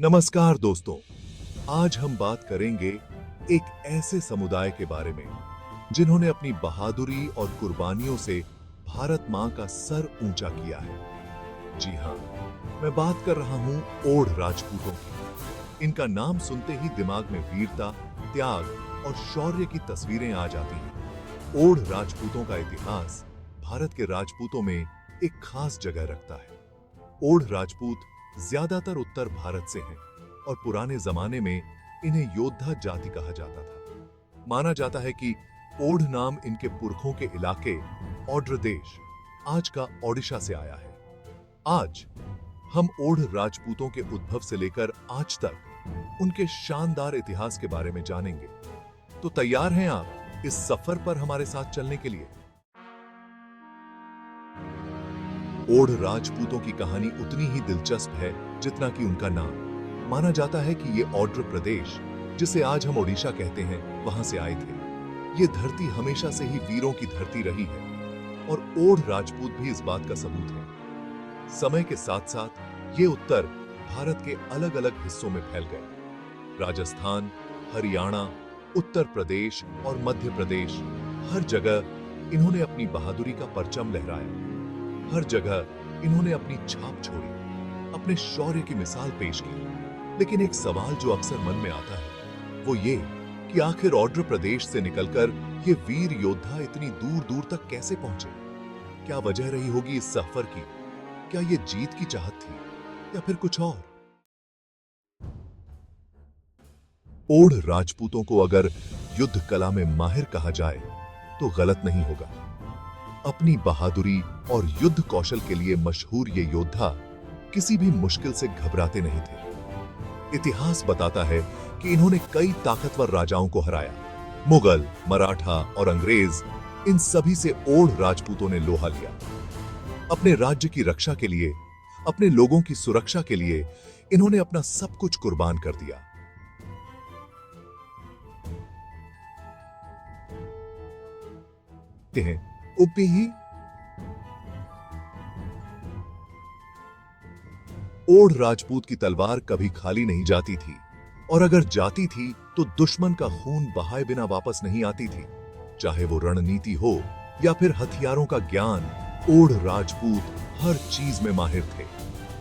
नमस्कार दोस्तों, आज हम बात करेंगे एक ऐसे समुदाय के बारे में जिन्होंने अपनी बहादुरी और कुर्बानियों से भारत मां का सर ऊंचा किया है। जी हां, मैं बात कर रहा हूं ओढ़ राजपूतों की। इनका नाम सुनते ही दिमाग में वीरता, त्याग और शौर्य की तस्वीरें आ जाती हैं। ओढ़ राजपूतों का इतिहास भारत के राजपूतों में एक खास जगह रखता है। ओढ़ राजपूत ज्यादातर उत्तर भारत से हैं और पुराने जमाने में इन्हें योद्धा जाति कहा जाता था। माना जाता है कि ओढ़ नाम इनके पुरखों के इलाके औड्र देश, आज का ओडिशा से आया है। आज हम ओढ़ राजपूतों के उद्भव से लेकर आज तक उनके शानदार इतिहास के बारे में जानेंगे। तो तैयार हैं आप इस सफर पर हमारे साथ चलने के लिए? ओढ़ राजपूतों की कहानी उतनी ही दिलचस्प है जितना कि उनका नाम। माना जाता है कि ये औड्र प्रदेश, जिसे आज हम ओडिशा कहते हैं, वहां से आए थे। ये धरती हमेशा से ही वीरों की धरती रही है और ओढ़ राजपूत भी इस बात का सबूत है। समय के साथ साथ ये उत्तर भारत के अलग अलग हिस्सों में फैल गए। राजस्थान, हरियाणा, उत्तर प्रदेश और मध्य प्रदेश, हर जगह इन्होंने अपनी बहादुरी का परचम लहराया। हर जगह इन्होंने अपनी छाप छोड़ी, अपने शौर्य की मिसाल पेश की। लेकिन एक सवाल जो अक्सर मन में आता है वो ये कि आखिर औड्र प्रदेश से निकलकर ये वीर योद्धा इतनी दूर दूर तक कैसे पहुंचे? क्या वजह रही होगी इस सफर की? क्या ये जीत की चाहत थी या फिर कुछ और? ओढ़ राजपूतों को अगर युद्ध कला में माहिर कहा जाए तो गलत नहीं होगा। अपनी बहादुरी और युद्ध कौशल के लिए मशहूर ये योद्धा किसी भी मुश्किल से घबराते नहीं थे। इतिहास बताता है कि इन्होंने कई ताकतवर राजाओं को हराया। मुगल, मराठा और अंग्रेज, इन सभी से ओढ़ राजपूतों ने लोहा लिया। अपने राज्य की रक्षा के लिए, अपने लोगों की सुरक्षा के लिए इन्होंने अपना सब कुछ कुर्बान कर दिया। उपी ओढ़ राजपूत की तलवार कभी खाली नहीं जाती थी और अगर जाती थी तो दुश्मन का खून बहाए बिना वापस नहीं आती थी। चाहे वो रणनीति हो या फिर हथियारों का ज्ञान, ओढ़ राजपूत हर चीज में माहिर थे।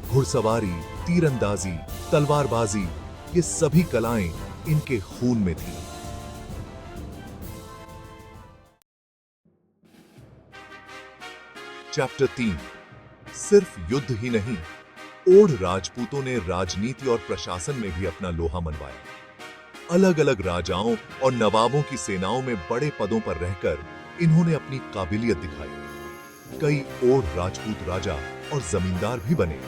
घुड़सवारी, तीरंदाजी, तलवारबाजी, ये सभी कलाएं इनके खून में थी। चैप्टर 3, सिर्फ युद्ध ही नहीं, ओढ़ राजपूतों ने राजनीति और प्रशासन में भी अपना लोहा मनवाया। अलग अलग राजाओं और नवाबों की सेनाओं में बड़े पदों पर रहकर इन्होंने अपनी काबिलियत दिखाई। कई ओढ़ राजपूत राजा और जमींदार भी बने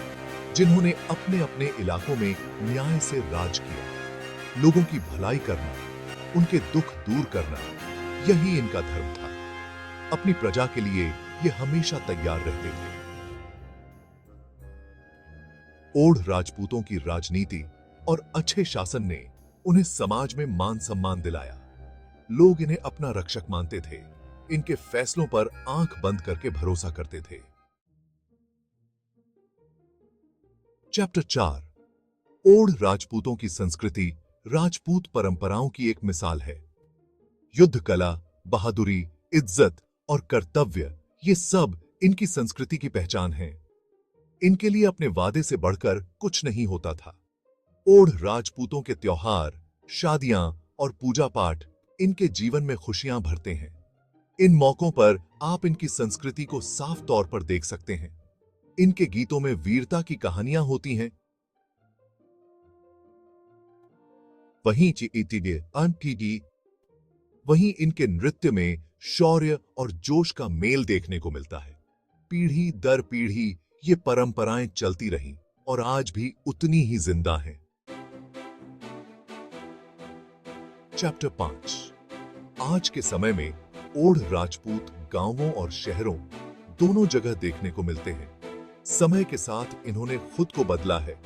जिन्होंने अपने अपने इलाकों में न्याय से राज किया। लोगों की भलाई करना, उनके दुख दूर करना, यही इनका धर्म था। अपनी प्रजा के लिए ये हमेशा तैयार रहते थे। ओढ़ राजपूतों की राजनीति और अच्छे शासन ने उन्हें समाज में मान सम्मान दिलाया। लोग इन्हें अपना रक्षक मानते थे। इनके फैसलों पर आंख बंद करके भरोसा करते थे। चैप्टर 4, ओढ़ राजपूतों की संस्कृति राजपूत परंपराओं की एक मिसाल है। युद्ध कला, बहादुरी, इज्जत और कर्तव्य, ये सब इनकी संस्कृति की पहचान है। इनके लिए अपने वादे से बढ़कर कुछ नहीं होता था। ओढ़ राजपूतों के त्योहार, शादियां और पूजा पाठ इनके जीवन में खुशियां भरते हैं। इन मौकों पर आप इनकी संस्कृति को साफ तौर पर देख सकते हैं। इनके गीतों में वीरता की कहानियां होती हैं। वहीं इनके नृत्य में शौर्य और जोश का मेल देखने को मिलता है। पीढ़ी दर पीढ़ी ये परंपराएं चलती रहीं और आज भी उतनी ही जिंदा हैं। चैप्टर 5, आज के समय में ओढ़ राजपूत गांवों और शहरों दोनों जगह देखने को मिलते हैं। समय के साथ इन्होंने खुद को बदला है,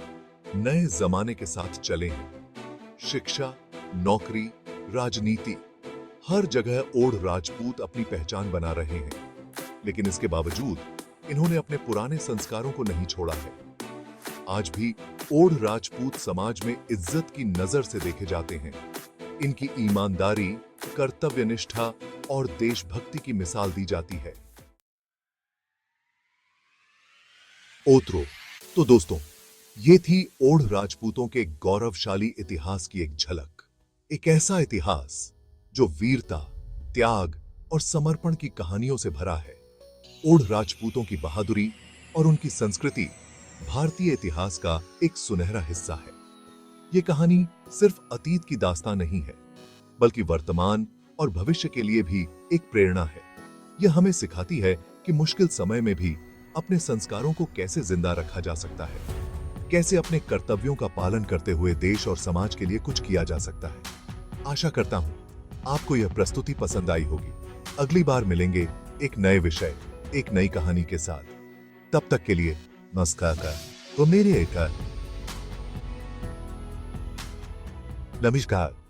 नए जमाने के साथ चले हैं। शिक्षा, नौकरी, राजनीति, हर जगह ओढ़ राजपूत अपनी पहचान बना रहे हैं। लेकिन इसके बावजूद इन्होंने अपने पुराने संस्कारों को नहीं छोड़ा है। आज भी ओढ़ राजपूत समाज में इज्जत की नजर से देखे जाते हैं। इनकी ईमानदारी, कर्तव्यनिष्ठा और देशभक्ति की मिसाल दी जाती है। ओतरो। तो दोस्तों, ये थी ओढ़ राजपूतों के गौरवशाली इतिहास की एक झलक। एक ऐसा इतिहास जो वीरता, त्याग और समर्पण की कहानियों से भरा है। ओढ़ राजपूतों की बहादुरी और उनकी संस्कृति भारतीय इतिहास का एक सुनहरा हिस्सा है। ये कहानी सिर्फ अतीत की दास्तान नहीं है, बल्कि वर्तमान और भविष्य के लिए भी एक प्रेरणा है। यह हमें सिखाती है कि मुश्किल समय में भी अपने संस्कारों को कैसे जिंदा रखा जा सकता है, कैसे अपने कर्तव्यों का पालन करते हुए देश और समाज के लिए कुछ किया जा सकता है। आशा करता हूं आपको यह प्रस्तुति पसंद आई होगी। अगली बार मिलेंगे एक नए विषय, एक नई कहानी के साथ। तब तक के लिए नमस्कार। तो मेरे एक नमस्कार।